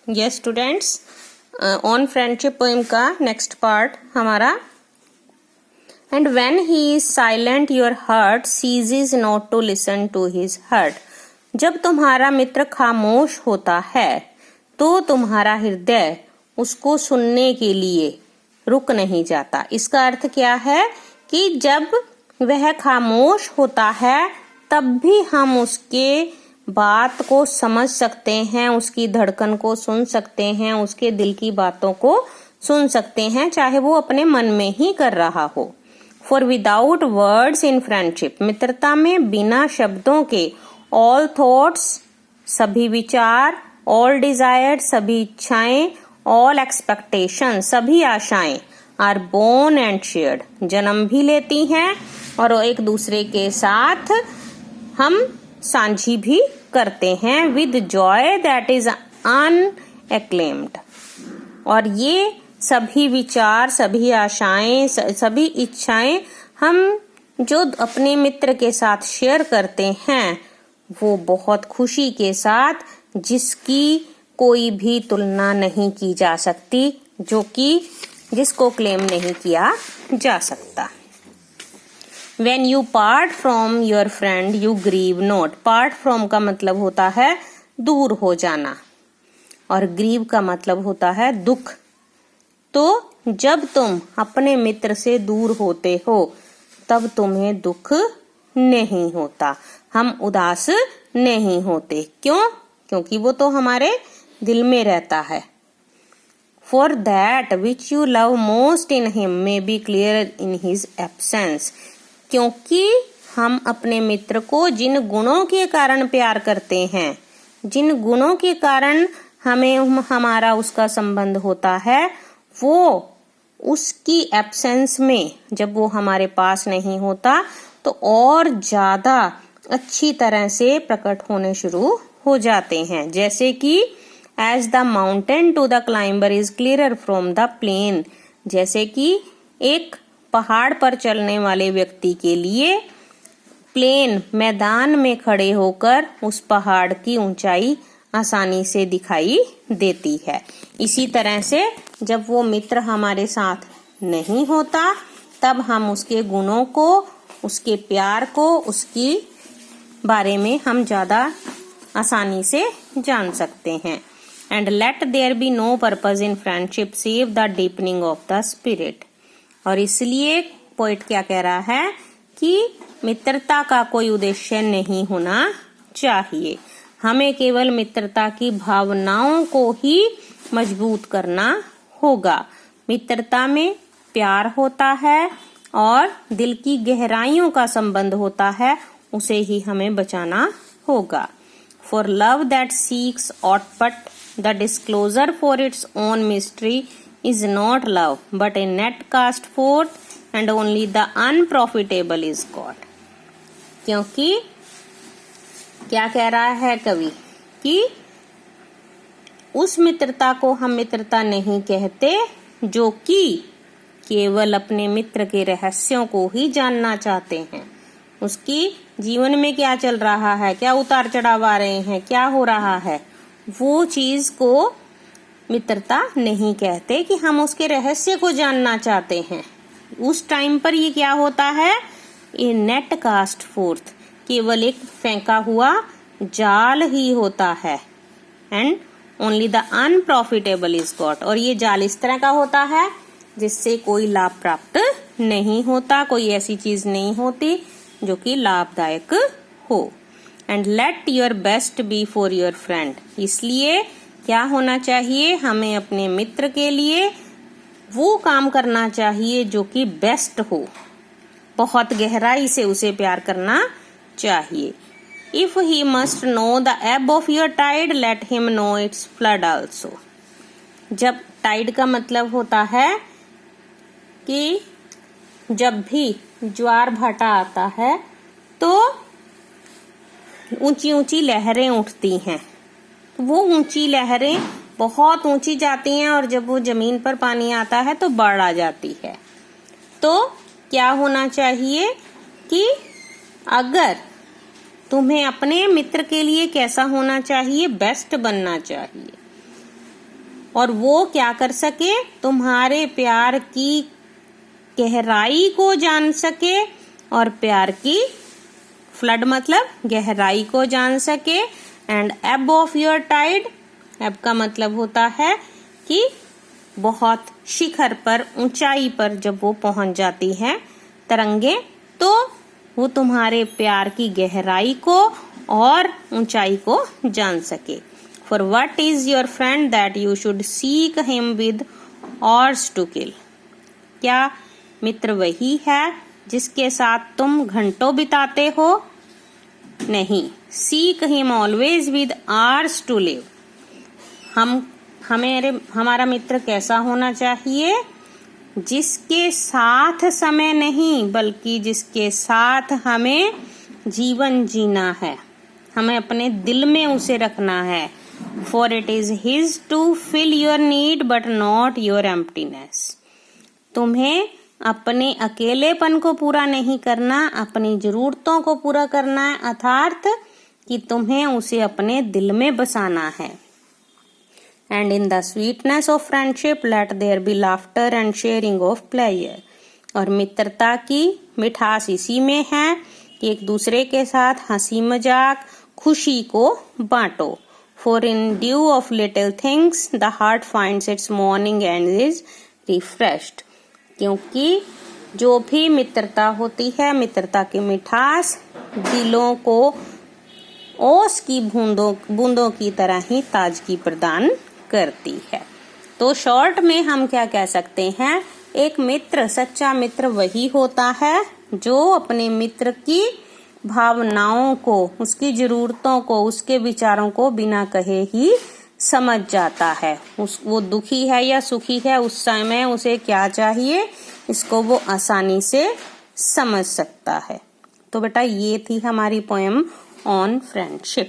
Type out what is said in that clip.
Yes students, on friendship poem का next part हमारा। And when he is silent your heart ceases not to listen to his heart. जब तुम्हारा मित्र खामोश होता है तो तुम्हारा हृदय उसको सुनने के लिए रुक नहीं जाता। इसका अर्थ क्या है कि जब वह खामोश होता है तब भी हम उसके बात को समझ सकते हैं, उसकी धड़कन को सुन सकते हैं, उसके दिल की बातों को सुन सकते हैं, चाहे वो अपने मन में ही कर रहा हो। For without words in friendship, मित्रता में बिना शब्दों के, ऑल थॉट्स सभी विचार, ऑल डिजायर सभी इच्छाएं, ऑल एक्सपेक्टेशन सभी आशाएं, आर बोर्न एंड शेयर्ड जन्म भी लेती हैं और एक दूसरे के साथ हम साझी भी करते हैं। With joy that is unacclaimed. और ये सभी विचार, सभी आशाएं, सभी इच्छाएं हम जो अपने मित्र के साथ शेयर करते हैं वो बहुत खुशी के साथ, जिसकी कोई भी तुलना नहीं की जा सकती, जो कि जिसको क्लेम नहीं किया जा सकता। When you part from your friend you grieve not। part from का मतलब होता है दूर हो जाना और grieve का मतलब होता है दुख। तो जब तुम अपने मित्र से दूर होते हो तब तुम्हें दुख नहीं होता, हम उदास नहीं होते। क्यों? क्योंकि वो तो हमारे दिल में रहता है। For that which you love most in him may be clear in his absence। क्योंकि हम अपने मित्र को जिन गुणों के कारण प्यार करते हैं, जिन गुणों के कारण हमें हमारा उसका संबंध होता है, वो उसकी एब्सेंस में, जब वो हमारे पास नहीं होता तो और ज्यादा अच्छी तरह से प्रकट होने शुरू हो जाते हैं। जैसे कि as the mountain to the climber is clearer from the plain. जैसे कि एक पहाड़ पर चलने वाले व्यक्ति के लिए प्लेन मैदान में खड़े होकर उस पहाड़ की ऊंचाई आसानी से दिखाई देती है। इसी तरह से जब वो मित्र हमारे साथ नहीं होता तब हम उसके गुणों को, उसके प्यार को, उसकी बारे में हम ज्यादा आसानी से जान सकते हैं। And let there be no purpose in friendship save the deepening of the spirit. और इसलिए पोइट क्या कह रहा है कि मित्रता का कोई उद्देश्य नहीं होना चाहिए, हमें केवल मित्रता की भावनाओं को ही मजबूत करना होगा। मित्रता में प्यार होता है और दिल की गहराइयों का संबंध होता है, उसे ही हमें बचाना होगा। For love that seeks aught but the disclosure of its own mystery is not love but a net cast forth and only the unprofitable is God। क्योंकि क्या कह रहा है कवि कि उस मित्रता को हम मित्रता नहीं कहते जो कि केवल अपने मित्र के रहस्यों को ही जानना चाहते हैं। उसकी जीवन में क्या चल रहा है, क्या उतार चढ़ाव आ रहे हैं, क्या हो रहा है, वो चीज को मित्रता नहीं कहते कि हम उसके रहस्य को जानना चाहते हैं। उस टाइम पर ये क्या होता है, ए नेट कास्ट फोर्थ, केवल एक फेंका हुआ जाल ही होता है। And only the unprofitable is got. और ये जाल इस तरह का होता है जिससे कोई लाभ प्राप्त नहीं होता, कोई ऐसी चीज नहीं होती जो कि लाभदायक हो। And let your best be for your friend. इसलिए क्या होना चाहिए, हमें अपने मित्र के लिए वो काम करना चाहिए जो कि बेस्ट हो, बहुत गहराई से उसे प्यार करना चाहिए। If he must know the ebb of your tide let him know its flood also. जब टाइड का मतलब होता है कि जब भी ज्वार भाटा आता है तो ऊंची ऊंची लहरें उठती हैं, वो ऊंची लहरें बहुत ऊंची जाती हैं और जब वो जमीन पर पानी आता है तो बाढ़ आ जाती है। तो क्या होना चाहिए कि अगर तुम्हें अपने मित्र के लिए कैसा होना चाहिए, बेस्ट बनना चाहिए। और वो क्या कर सके, तुम्हारे प्यार की गहराई को जान सके, और प्यार की फ्लड मतलब गहराई को जान सके। एंड एब ऑफ योर टाइड, एब का मतलब होता है कि बहुत शिखर पर, ऊंचाई पर जब वो पहुंच जाती है तरंगे, तो वो तुम्हारे प्यार की गहराई को और ऊंचाई को जान सके। For what is your friend that you should seek him with oars to kill? क्या मित्र वही है जिसके साथ तुम घंटों बिताते हो? नहीं। Seek him always with oars to live. हमारा मित्र कैसा होना चाहिए? जिसके साथ समय नहीं, बल्कि जिसके साथ हमें जीवन जीना है, हमें अपने दिल में उसे रखना है। For it is his to fill your need but not your emptiness. तुम्हें अपने अकेलेपन को पूरा नहीं करना, अपनी जरूरतों को पूरा करना है, अर्थात कि तुम्हें उसे अपने दिल में बसाना है। And in the sweetness of friendship let there be laughter and sharing of pleasure. और मित्रता की मिठास इसी में है कि एक दूसरे के साथ हंसी मजाक, खुशी को बांटो। For in dew of little things the heart finds its morning and is refreshed. क्योंकि जो भी मित्रता होती है, मित्रता की मिठास दिलों को ओस की बूंदों की तरह ही ताजगी प्रदान करती है। तो शॉर्ट में हम क्या कह सकते हैं, एक मित्र, सच्चा मित्र वही होता है जो अपने मित्र की भावनाओं को, उसकी जरूरतों को, उसके विचारों को बिना कहे ही समझ जाता है। वो दुखी है या सुखी है, उस समय उसे क्या चाहिए, इसको वो आसानी से समझ सकता है। तो बेटा ये थी हमारी पोएम ऑन फ्रेंडशिप।